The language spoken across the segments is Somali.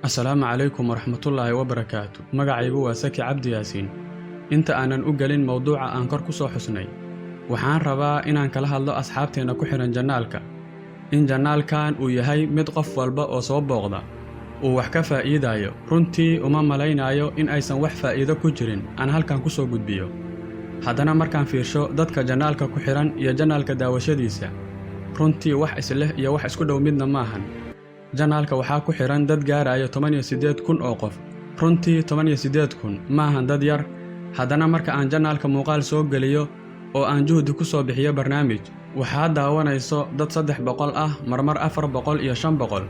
السلام عليكم ورحمة الله وبركاته. magacaygu waa Saki Cabdi Yaasiin. Inta aanan u galin mowduuca aan kor ku soo xusnay, waxaan rabaa inaan kala hadlo asxaabteena ku xiran janaalka. In janaalkan uu yahay mid qof walba oo soo booqda uu wax ka faa'iidayo. Runtii uma malaynayo in aysan wax faa'iido ku jirin aan halkan ku soo gudbiyo. Haddana markaan fiirsho dadka janaalka ku xiran iyo janaalka daawashadiisa, runtii wax isleh iyo wax isku dhow midna maahan. janaalka waxaa ku xiran dad gaaraya 18,000 oo qof. runtii 18,000 maahan dad yar. haddana marka aan janaalka muuqaal soo geliyo oo aan juhdi ku soo bixiyo barnaamij, waxaa daawanayso dad 300 ah, marmar 400 iyo 500.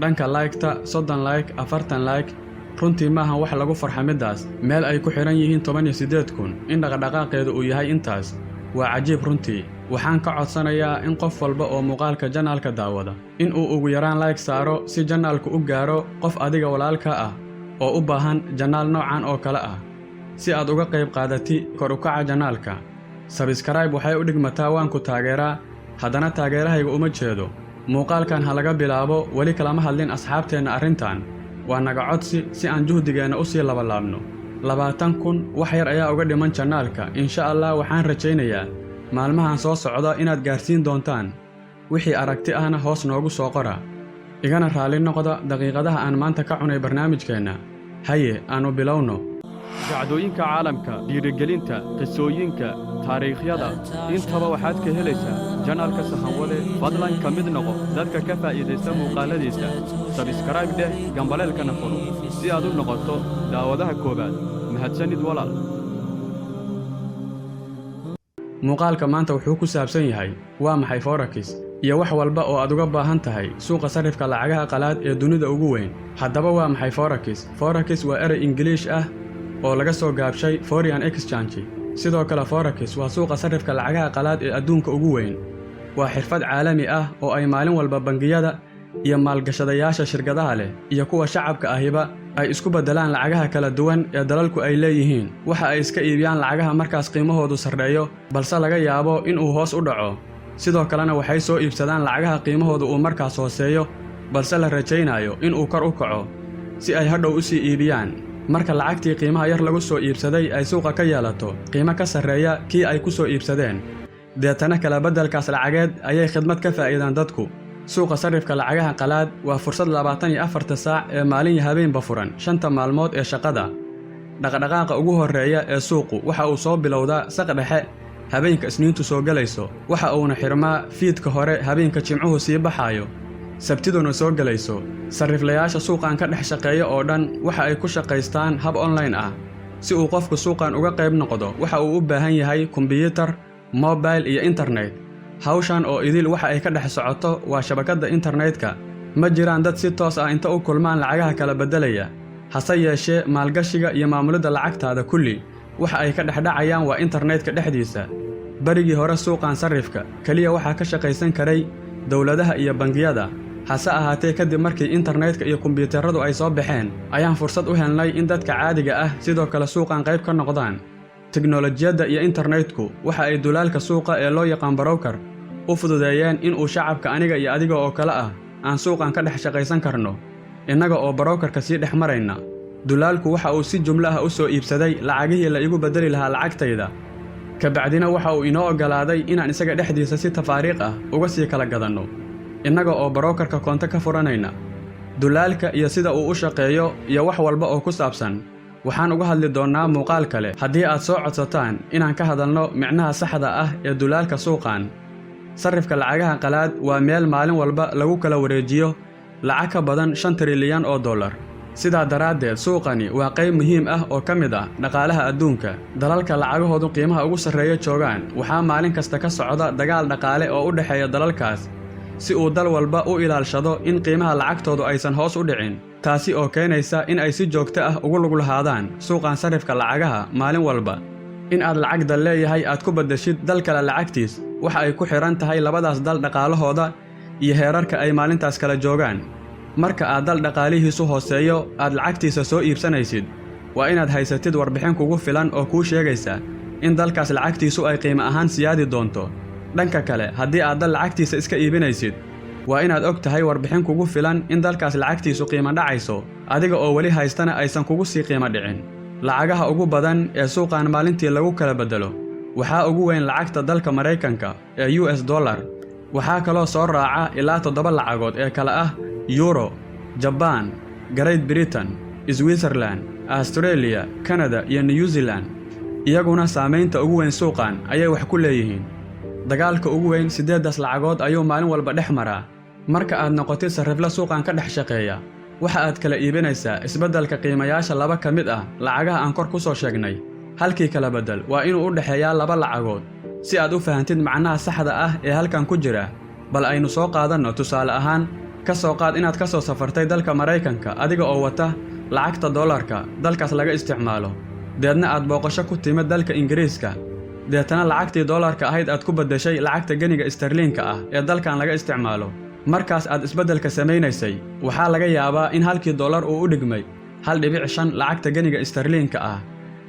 dhanka like-ta 30 like, 40 like, runtii maahan wax lagu farxa midaas. meel ay ku xiran yihiin 18,000 in dhaqdhaqaaqeedu uu yahay intaas waa cajiib. runtii waxaan ka codsanayaa in qof walba oo muuqaalka janaalka daawada in uu ugu yaraan like saaro si janaalku u gaaro qof adiga walaalka ah oo u baahan janaal noocan oo kale ah. si aad uga qayb qaadati kor u kaca janaalka, subscribe waxay u dhigmataa waan ku taageeraa. haddana taageerahayga uma jeedo. muuqaalkan ha laga bilaabo weli kalama hadlin asxaabteenna arrintan. waa naga codsi si aan juhdigeenna u sii labalaabno. 20,000 wax yar ayaa uga dhiman janaalka. insha Allah waxaan rajaynayaa maalmahan soo socda inaad gaarsiin doontaan. wixii aragti ahna hoos noogu soo qora. igana raali noqda daqiiqadaha aan maanta ka cunay barnaamijkeenna. haye aanu bilowno. dhacdooyinka caalamka, dhiirigelinta, qisooyinka, taariikhyada, intaba waxaad ka helaysaa janaalka Sahanwade. fadlan ka mid noqo dadka ka faa'iidaysta muuqaaladiisa. subscribe dheh, gambaleelkana furo si aad u noqoto daawadaha koobaad. mahadsanid walaal. muuqaalka maanta wuxuu ku saabsan yahay waa maxay forex iyo wax walba oo aad uga baahan tahay suuqa sarifka lacagaha qalaad ee dunida ugu weyn. haddaba waa maxay forex? Forex waa eray Ingiliish ah oo laga soo gaabshay foreign exchange. sidoo kale forex waa suuqa sarifka lacagaha qalaad ee adduunka ugu weyn. waa xirfad caalami ah oo ay maalin walba bangiyada iyo maalgashadayaasha shirkadaha leh iyo kuwa shacabka ahiba ay isku beddelaan lacagaha kala duwan ee dalalku ay leeyihiin. waxa ay iska iibiyaan lacagaha markaas qiimahoodu sarreeyo balse laga yaabo in uu hoos u dhaco. sidoo kalena waxay soo iibsadaan lacagaha qiimahoodu uu markaas hooseeyo balse la rajaynayo in uu kor u kaco si ay hadhow u sii iibiyaan. marka lacagtii qiimaha yar lagu soo iibsaday ay suuqa ka yeelato qiimo ka sarreeya kii ay ku soo iibsadeen, deetana kala beddelkaas lacageed ayay khidmad ka faa'iidaan dadku. suuqa sarifka lacagaha qalaad waa fursad 24 saac ee maalin iyo habeenba furan 5 maalmood ee shaqada. dhaqdhaqaaqa ugu horreeya ee suuqu waxa uu soo bilowdaa saq dhexe habeenka Isniintu soo galayso, waxa uuna xirmaa fiidka hore habeenka Jimcuhu sii baxaayo, Sabtiduna soo galayso. sariflayaasha suuqan ka dhex shaqeeya oo dhan waxa ay ku shaqaystaan hab online ah. si uu qofku suuqan uga qayb noqdo waxa uu u baahan yahay kombiyuutar, mobile iyo internet. hawshan oo idil waxa ay ka dhex socoto waa shabakadda internetka. ma jiraan dad si toos ah inta u kulmaan lacagaha kala beddelaya. hase yeeshee maalgashiga iyo maamulidda lacagtaada kulli waxa ay ka dhexdhacayaan waa internetka dhexdiisa. barigii hore suuqan sarifka kaliya waxaa ka shaqaysan karay dowladaha iyo bangiyada. hase ahaatee kadib markii internetka iyo kombiyuutaradu ay soo baxeen ayaan fursad u helnay in dadka caadiga ah sidoo kale suuqan qayb ka noqdaan. tiknoolajiyadda iyo internetku waxa ay dulaalka suuqa ee loo yaqaan broker u fududeeyeen in uu shacabka aniga iyo adiga oo kale ah aan suuqan ka dhex shaqaysan karno innaga oo brokerka sii dhex marayna. dulaalku waxa uu si jumlo ah u soo iibsaday lacagihii la igu beddeli lahaa lacagtayda, kabacdina waxa uu inoo oggolaaday inaan isaga dhexdiisa si tafaariiq ah uga sii kala gadanno innaga oo brokerka koonto ka furanayna. dulaalka iyo sida uu u shaqeeyo iyo wax walba oo ku saabsan waxaan uga hadli doonnaa muuqaal kale haddii aad soo codsataan inaan ka hadalno micnaha saxda ah ee dulaalka suuqan. sarifka lacagaha qalaad waa meel maalin walba lagu kala wareejiyo lacag ka badan 5 trilyan oo dollar. sidaa daraaddeed suuqani waa qayb muhiim ah oo ka mid ah dhaqaalaha adduunka. dalalka lacagahoodu qiimaha ugu sarreeya joogaan waxaa maalin kasta ka socda dagaal dhaqaale oo u dhexeeya dalalkaas si uu dal walba u ilaalshado in qiimaha lacagtoodu aysan hoos u dhicin. taasi oo keenaysa in ay si joogto ah ugu lug lahaadaan suuqan sarifka lacagaha maalin walba. in aad lacag dal leeyahay aad ku beddeshid dal kale lacagtiis waxa ay ku xiran tahay labadaas dal dhaqaalahooda iyo heerarka ay maalintaas kala joogaan. marka aad dal dhaqaalihiisu hooseeyo aad lacagtiisa soo iibsanaysid waa inaad haysatid warbixin kugu filan oo kuu sheegaysa in dalkaas lacagtiisu ay qiimo ahaan siyaadi doonto. dhanka kale haddii aad dal lacagtiisa iska iibinaysid waa inaad og tahay warbixin kugu filan in dalkaas lacagtiisu qiimo dhacayso adiga oo weli haystana aysan kugu sii qiimo dhicin. Lacagaha ugu badan ee suuqan maalintii lagu kala bedelo waxaa ugu weyn lacagta dalka Mareykanka ee US dollar. Waxaa kaloo soo raaca ilaa 7 lacagood ee kala ah Euro, Japan, Great Britain, Switzerland, Australia, Canada iyo New Zealand. Iyaguna saameynta ugu weyn suuqan ayay wax ku leeyihiin. Dagaalka ugu weyn 8 lacagood ayuu maalin walba dhex maraa. Marka aad noqotid sarifle suuqan ka dhex shaqeeya, waxa aad kala iibinaysaa isbeddelka qiimayaasha laba ka mid ah lacagaha aan kor ku soo sheegnay. Halkii kala bedel waa inuu u dhaxeeyaa 2 lacagood si aad u fahantid macnaha saxda ah ee halkan ku jira. Bal aynu soo qaadanno tusaale ahaan ka soo qaad inaad ka soo safartay dalka Mareykanka adiga oo wata lacagta dollarka dalkaas laga isticmaalo. Deedna aad booqasho ku timid dalka Ingiriiska. Deetana lacagtii dollarka ahayd aad ku bedeshay lacagta ganiga sterlinka ah ee dalkan laga isticmaalo. Markaas aad isbeddelka samaynaysay, waxaa laga yaabaa in halkii dollar uu u dhigmay 1.5 lacagta ganiga sterlinka ah.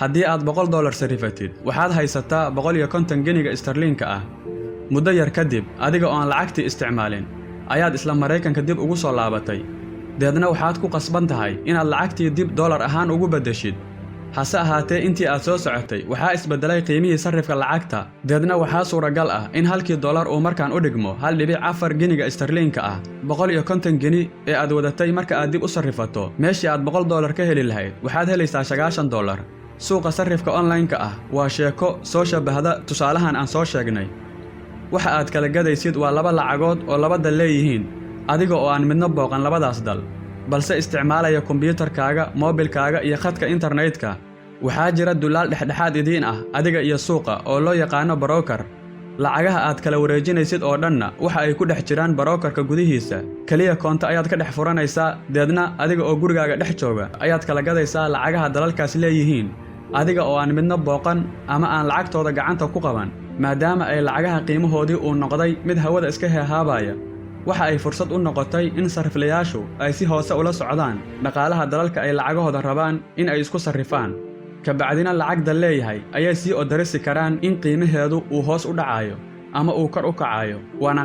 Haddii aad $100 sarifatid, waxaad haysataa 150 ganiga sterlinka ah. Muddo yar kadib, adiga oo aan lacagtii isticmaalin, ayaad isla Mareykanka dib ugu soo laabatay. Deedna waxaad ku qasban tahay inaad lacagtii dib dollar ahaan ugu bedeshid. Hase ahaatee intii aad soo socotay, waxaa isbedelay qiimihii sarifka lacagta. Deedna waxaa suuragal ah in halkii dollar uu markaan u dhigmo 1.4 ganiga sterlinka ah. 150 gani ee aad wadatay marka aad dib u sarifato, meeshii aad $100 ka heli lahayd, waxaad helaysaa $90. Suuqa sarifka online-ka ah waa sheeko soo shabahda tusaalahan aan soo sheegnay. Waxa aad kala gadaysid waa 2 lacagood oo 2 dal leeyihiin, adiga oo aan midna booqan labadaas dal, balse isticmaalaya kombiyuutarkaaga, moobilkaaga iyo khadka internetka. Waxaa jira dulaal dhexdhexaad idiin ah adiga iyo suuqa oo loo yaqaano broker. Lacagaha aad kala wareejinaysid oo dhanna waxa ay ku dhex jiraan brokerka gudihiisa. Kaliya koonto ayaad ka dhex furanaysaa, deedna adiga oo gurigaaga dhex jooga ayaad kala gadaysaa lacagaha dalalkaas leeyihiin, adiga oo aan midna booqan ama aan lacagtooda gacanta ku qaban, maadaama ay lacagaha qiimahoodii uu noqday mid hawada iska heehaabaya. Waxa ay fursad u noqotay in sariflayaashu ay si hoose ula socdaan dhaqaalaha dalalka ay lacagahooda rabaan in ay isku sarrifaan. Kabacdina lacagda leeyahay ayay sii odarisi karaan in qiimaheedu uu hoos u dhacayo ama uu kor u kacayo. Waana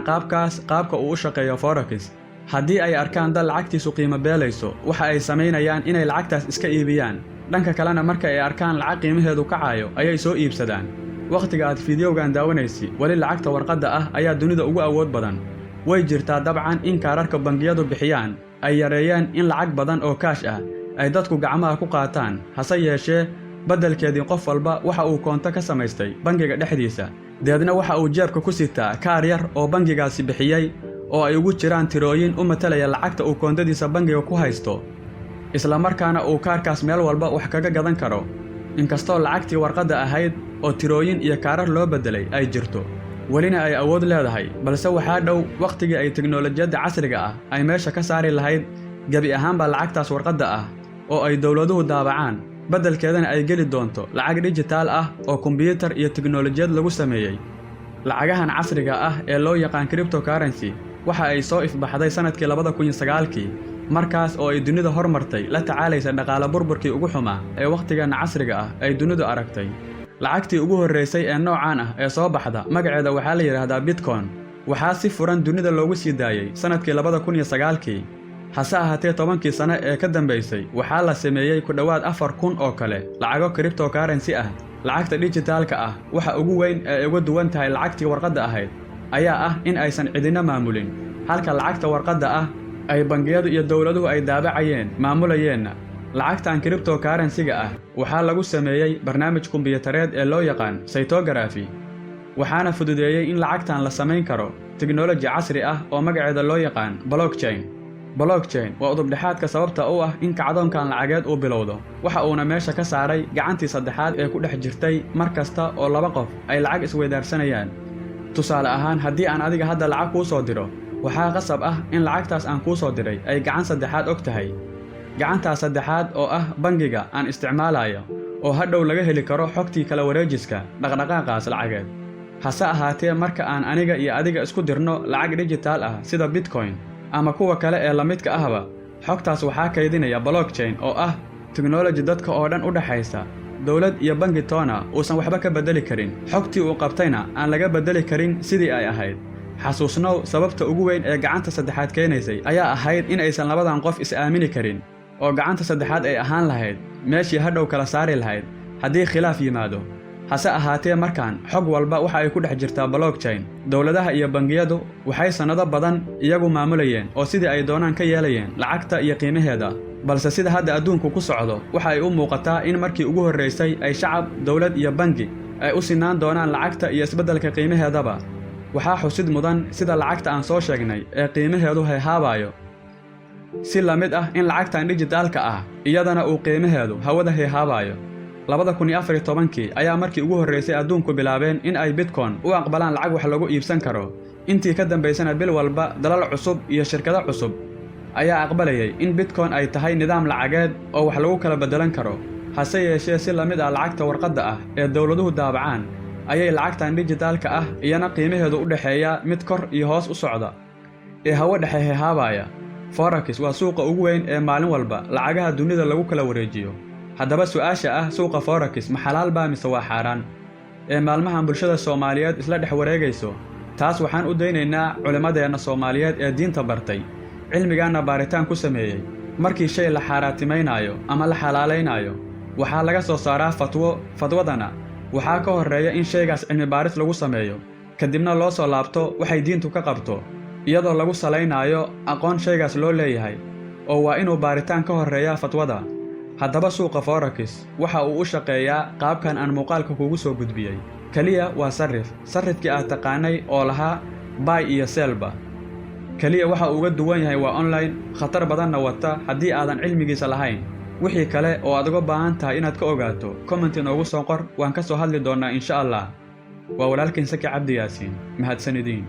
qaabka uu u shaqeeyo forex. Haddii ay arkaan dal lacagtiisu qiimo beelayso, waxa ay samaynayaan inay lacagtaas iska iibiyaan. Dhanka kalena marka ay arkaan lacag qiimaheedu kacayo ayay soo iibsadaan. Waqtiga aad fiidiyowgan daawanaysi, wali lacagta warqadda ah ayaa dunida ugu awood badan. Way jirtaa dabcan in kaararka bangiyadu bixiyaan ay yareeyeen in lacag badan oo kaash ah ay dadku gacmaha ku qaataan. Hase yeeshee, beddelkeedii qof walba waxa uu koonto ka samaystay bangiga dhexdiisa. Deedna waxa uu jeebka ku sitaa kaar yar oo bangigaasi bixiyay oo ay ugu jiraan tirooyin u matalaya lacagta uu koontadiisa bangiga ku haysto. Isla markaana uu kaarkaas meel walba wax kaga gadan karo. Inkastoo lacagtii warqadda ahayd oo tirooyin iyo kaarar loo beddelay ay jirto, welina ay awood leedahay, balse waxaa dhow waqtigii ay teknoolajiyadda casriga ah ay meesha ka saari lahayd gebi ahaanba lacagtaas warqadda ah oo ay dowladuhu daabacaan. Beddelkeedana ay geli doonto lacag dijitaal ah oo kombiyuutar iyo teknoolajiyad lagu sameeyay. Lacagahan casriga ah ee loo yaqaan cryptocurrency waxa ay soo ifbaxday sanadkii 2009, markaas oo ay dunida hormartay la tacaalaysa dhaqaale burburkii ugu xumaa ee waqtigan casriga ah ay dunidu aragtay. Lacagtii ugu horreysay ee noocaan ah ee soo baxda magaceeda waxaa la yiraahdaa Bitcoin. Waxaa si furan dunida loogu sii daayay sanadkii 2009. Hase ahaatee 10kii sano ee ka dambeysay waxaa la sameeyay ku dhawaad 4,000 oo kale lacago cryptocurrency ah. Lacagta dijitaalka ah waxa ugu weyn ee uga duwan tahay lacagtii warqadda ahayd ayaa ah in aysan cidina maamulin, halka lacagta warqadda ah ay bangiyadu iyo dowladuhu ay daabacayeen maamulayeenna. Lacagtan cryptocurrency-ga ah waxaa lagu sameeyay barnaamij kombiyuutareed ee loo yaqaan cryptography, waxaana fududeeyay in lacagtan la samayn karo teknooloji casri ah oo magaceeda loo yaqaan blockchain. Blockchain waa udubdhexaadka sababta u ah in kacdoonkan lacageed uu bilowdo. Waxa uuna meesha ka saaray gacantii saddexaad ee ku dhex jirtay mar kasta oo 2 qof ay lacag isweydaarsanayaan. Tusaale ahaan, haddii aan adiga hadda lacag kuu soo diro, waxaa qasab ah in lacagtaas aan kuu soo diray ay gacan saddexaad og tahay. Gacantaas saddexaad oo ah bangiga aan isticmaalayo oo hadhow laga heli karo xogtii kala wareejiska dhaqdhaqaaqaas lacageed. Hase ahaatee, marka aan aniga iyo adiga isku dirno lacag dijitaal ah sida Bitcoin ama kuwa kale ee la midka ahba, xogtaas waxaa kaydinaya blockchain oo ah teknooloji dadka oo dhan u dhaxaysa. Dowlad iyo bangi toona uusan waxba ka bedeli karin, xogtii uu qabtayna aan laga bedeli karin sidii ay ahayd. xasuusnow sababta ugu weyn ee gacanta saddexaad keenaysay ayaa ahayd in aysan labadan qof is-aamini karin oo gacanta saddexaad ay ahaan lahayd meeshii hadhow kala saari lahayd haddii khilaaf yimaado. hase ahaatee markaan xog walba waxa ay ku dhex jirtaa blockchain. dowladaha iyo bangiyadu waxay sannado badan iyagu maamulayeen oo sidii ay doonaan ka yeelayeen lacagta iyo qiimaheeda, balse sida hadda adduunku ku socdo waxa ay u muuqataa in markii ugu horraysay ay shacab, dowlad iyo bangi ay u sinaan doonaan lacagta iyo isbeddelka qiimaheedaba. waxaa xusid mudan sida lacagta aan soo sheegnay ee qiimaheedu heehaabayo, si la mid ah in lacagtan dijitaalka ah iyadana uu qiimaheedu hawada heehaabayo. 2014 ayaa markii ugu horraysay adduunku bilaabeen in ay bitcoin u aqbalaan lacag wax lagu iibsan karo. intii ka dambaysana bil walba dalal cusub iyo shirkado cusub ayaa aqbalayay in bitcoin ay tahay nidaam lacageed oo wax lagu kala beddelan karo. hase yeeshee si la mid ah lacagta warqadda ah ee dowladuhu daabacaan ayay lacagtan dijitaalka ah iyana qiimaheedu u dhexeeya mid kor iyo hoos u socda ee hawo dhexe heehaabaya. forex waa suuqa ugu weyn ee maalin walba lacagaha dunida lagu kala wareejiyo. haddaba su'aasha ah suuqa forex ma xalaal baa mise waa xaaraan ee maalmahan bulshada Soomaaliyeed isla dhex wareegayso? taas waxaan u daynaynaa culimadeena Soomaaliyeed ee diinta bartay, cilmigaana baaritaan ku sameeyey. markii shay la xaaraatimaynayo ama la xalaalaynayo waxaa laga soo saaraa fatwadana waxaa ka horreeya in shaygaas cilmi baaris lagu sameeyo, kadibna loo soo laabto waxay diintu ka qabto iyadoo lagu salaynayo aqoon shaygaas loo leeyahay, oo waa inuu baaritaan ka horreeyaa fatwada. haddaba suuqa forex waxa uu u shaqeeyaa qaabkan aan muuqaalka kugu soo gudbiyey. kaliya waa sarrifkii aad taqaanay oo lahaa buy iyo sellba. kaliya waxa uu uga duwan yahay waa online, khatar badanna wata haddii aadan cilmigiisa lahayn. wixii kale oo aad uga baahan tahay inaad ka ogaato comment inoogu soo qor, waan ka soo hadli doonaa insha Allah. waa walaalkiin Saki Cabdi Yaasiin. mahadsanidin.